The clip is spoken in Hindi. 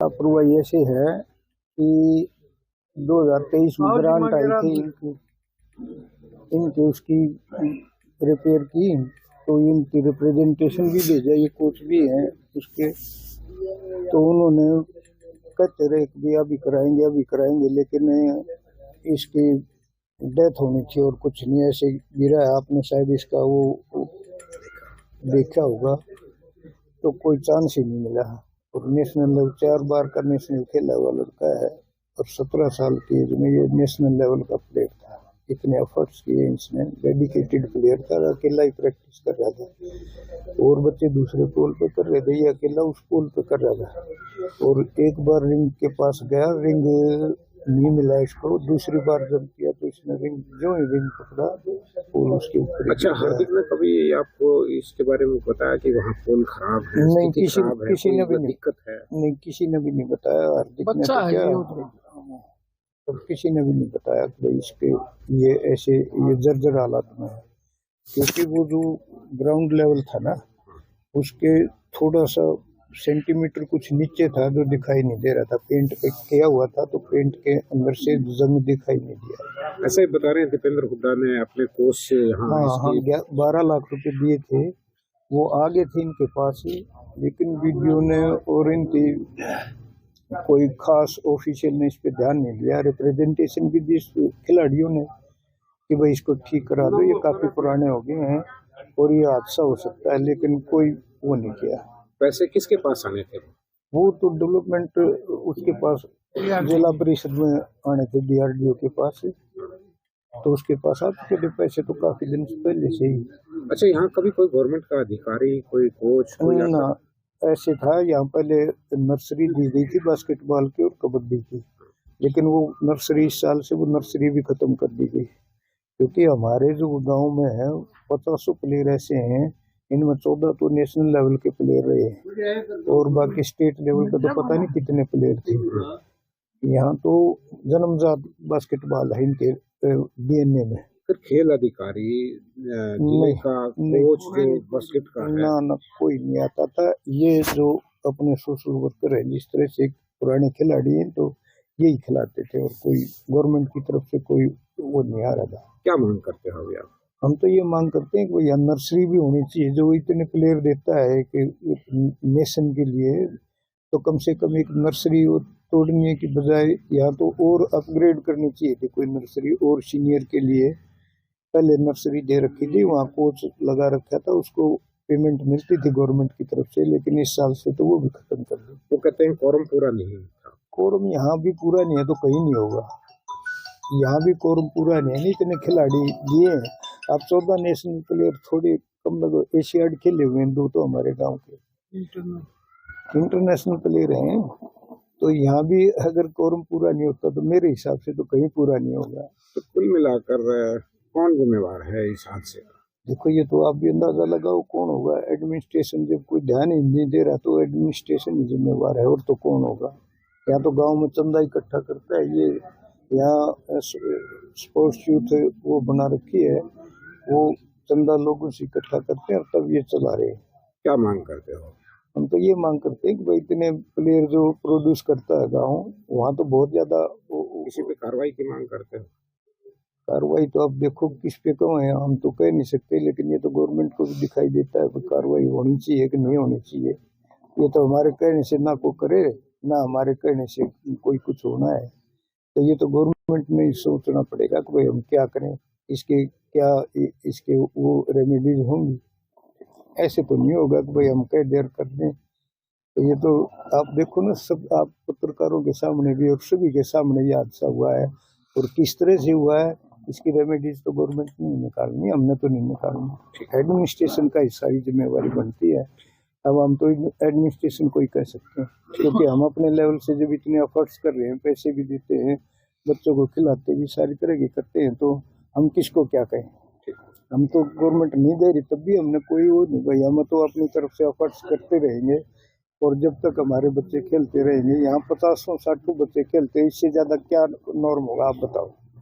लापरवाही ऐसे है कि 2023 में ग्रांट आई थी इनकी उसकी रिपेयर की, तो इनकी रिप्रेजेंटेशन भी भेजा, ये कोच भी हैं उसके, तो उन्होंने कहते रहे कि अभी कराएंगे, लेकिन इसकी डेथ होनी चाहिए और कुछ नहीं, ऐसे गिरा है। आपने शायद इसका वो देखा होगा, तो कोई चांस ही नहीं मिला। और नेशनल लेवल 4 बार का नेशनल खेला हुआ लड़का है और 17 साल की एज में ये नेशनल लेवल का प्लेयर था। इतने एफर्ट्स किए इसने, डेडिकेटेड प्लेयर था, अकेला ही प्रैक्टिस कर रहा था और बच्चे दूसरे पोल पे कर रहे थे, ये अकेला उस पोल पे कर रहा था। और एक बार रिंग के पास गया, रिंग नहीं मिला इसको, दूसरी बार जब किया तो इसने रिंग पकड़ा और उसके ऊपर। अच्छा, हार्दिक ने कभी आपको इसके बारे में बताया कि वहाँ पोल खराब है? नहीं, किसी ने भी दिक्कत है? नहीं, किसी ने भी नहीं बताया। हार्दिक ने तो क्या, और किसी ने भी नहीं बताया कि भाई इसके ये ऐसे ये जर्जर हालात में है, क्योंकि वो जो ग्राउंड लेवल था ना, उसके थोड़ा सा सेंटीमीटर कुछ नीचे था जो दिखाई नहीं दे रहा था। पेंट पे किया हुआ था तो पेंट के अंदर से जंग दिखाई नहीं दिया। ऐसे बता रहे हैं दीपेंद्र हुड्डा ने अपने कोच से हाँ 12 लाख रुपए दिए थे, वो आगे थे इनके पास ही, लेकिन वीडियो ने और इनकी कोई खास ऑफिशियल ने इस पे ध्यान नहीं दिया। रिप्रेजेंटेशन भी दी खिलाड़ियों ने कि भाई इसको ठीक करा दो, ये काफी पुराने हो गए हैं और ये हादसा हो सकता है, लेकिन कोई वो नहीं किया। पैसे किसके पास आने थे? वो तो डेवलपमेंट उसके पास जिला परिषद में आने थे, DRDO के पास, तो उसके पास आते थे पैसे तो काफी दिन से पहले से ही। अच्छा, यहाँ कभी कोई गवर्नमेंट का अधिकारी, कोई कोच ना, ऐसे था यहाँ पहले नर्सरी दी गई थी बास्केटबॉल की और कबड्डी की, लेकिन वो नर्सरी इस साल से वो नर्सरी भी खत्म कर दी गई, क्योंकि हमारे जो गांव में है 500 प्लेयर ऐसे हैं, इनमें 14 तो नेशनल लेवल के प्लेयर रहे और बाकी स्टेट लेवल का तो पता नहीं कितने प्लेयर थे। यहाँ तो जन्मजात बास्केटबॉल है इनके DNA में। फिर खेल अधिकारी का कोच जो बास्केट का है? ना, कोई नहीं आता था। ये जो अपने सोशल वर्कर है, जिस तरह से पुराने खिलाड़ी हैं तो यही खिलाते थे और कोई गवर्नमेंट की तरफ से कोई वो नहीं आ रहा था। क्या मांग करते हो आप? हम तो ये मांग करते हैं कि भैया नर्सरी भी होनी चाहिए, जो इतने प्लेयर देता है कि नेशन के लिए, तो कम से कम एक नर्सरी तोड़ने की बजाय यहाँ तो और अपग्रेड करनी चाहिए थी कोई नर्सरी, और सीनियर के लिए पहले नर्सरी दे रखी थी, वहाँ कोच लगा रखा था, उसको पेमेंट मिलती थी गवर्नमेंट की तरफ से, लेकिन इस साल से तो वो भी खत्म कर दी। वो कहते हैं कोरम पूरा नहीं था। कोरम यहाँ भी पूरा नहीं है तो कहीं नहीं होगा, यहाँ भी कोरम पूरा नहीं है। इतने खिलाड़ी दिए हैं, अब 14 नेशनल प्लेयर थोड़े कम लगे, एशियाड खेले हुए हैं 2 तो हमारे गांव के इंटरनेशनल प्लेयर हैं, तो यहाँ भी अगर कोरम पूरा नहीं होता तो मेरे हिसाब से तो कहीं पूरा नहीं होगा। तो कुल मिलाकर कौन जिम्मेवार है इस हादसे का? देखो, ये तो आप भी अंदाजा लगाओ कौन होगा। एडमिनिस्ट्रेशन जब कोई ध्यान ही नहीं दे रहा तो एडमिनिस्ट्रेशन ही जिम्मेवार है, और तो कौन होगा। यहाँ तो गांव में चंदा इकट्ठा करता है, ये यहाँ स्पोर्ट्स यूथ वो बना रखी है, वो चंदा लोगों से इकट्ठा करते हैं और तब ये चला रहे हैं। क्या मांग करते हो? हम तो ये मांग करते हैं कि भाई इतने प्लेयर जो प्रोड्यूस करता है गाँव, वहाँ तो बहुत ज्यादा किसी पे कार्रवाई की मांग करते हो? कार्रवाई तो अब देखो किस पे कौन है, हम तो कह नहीं सकते, लेकिन ये तो गवर्नमेंट को भी दिखाई देता है कि कार्रवाई होनी चाहिए कि नहीं होनी चाहिए। ये तो हमारे कहने से ना को करे, ना हमारे कहने से कोई कुछ होना है, तो ये तो गवर्नमेंट में ही सोचना पड़ेगा कि भाई हम क्या करें, इसके वो रेमेडीज होंगी। ऐसे तो नहीं होगा कि भाई हम कह देर कर दें। तो ये तो आप देखो ना, सब आप पत्रकारों के सामने भी और सभी के सामने ये हादसा हुआ है, और किस तरह से हुआ है, इसकी रेमेडीज तो गवर्नमेंट ने नहीं निकालनी, हमने तो नहीं निकालनी, एडमिनिस्ट्रेशन का ही सारी जिम्मेवारी बनती है। अब हम तो एडमिनिस्ट्रेशन को ही कह सकते हैं, क्योंकि हम अपने लेवल से जब इतने एफर्ट्स कर रहे हैं, पैसे भी देते हैं, बच्चों को खिलाते भी सारी तरह की करते हैं, तो हम किसको क्या कहें। हम तो गवर्नमेंट नहीं दे रही तब भी हमने कोई वो नहीं, भाई हम तो अपनी तरफ से एफर्ट्स करते रहेंगे, और जब तक हमारे बच्चे खेलते रहेंगे। यहाँ 50-60 बच्चे खेलते हैं, इससे ज्यादा क्या नॉर्म होगा आप बताओ।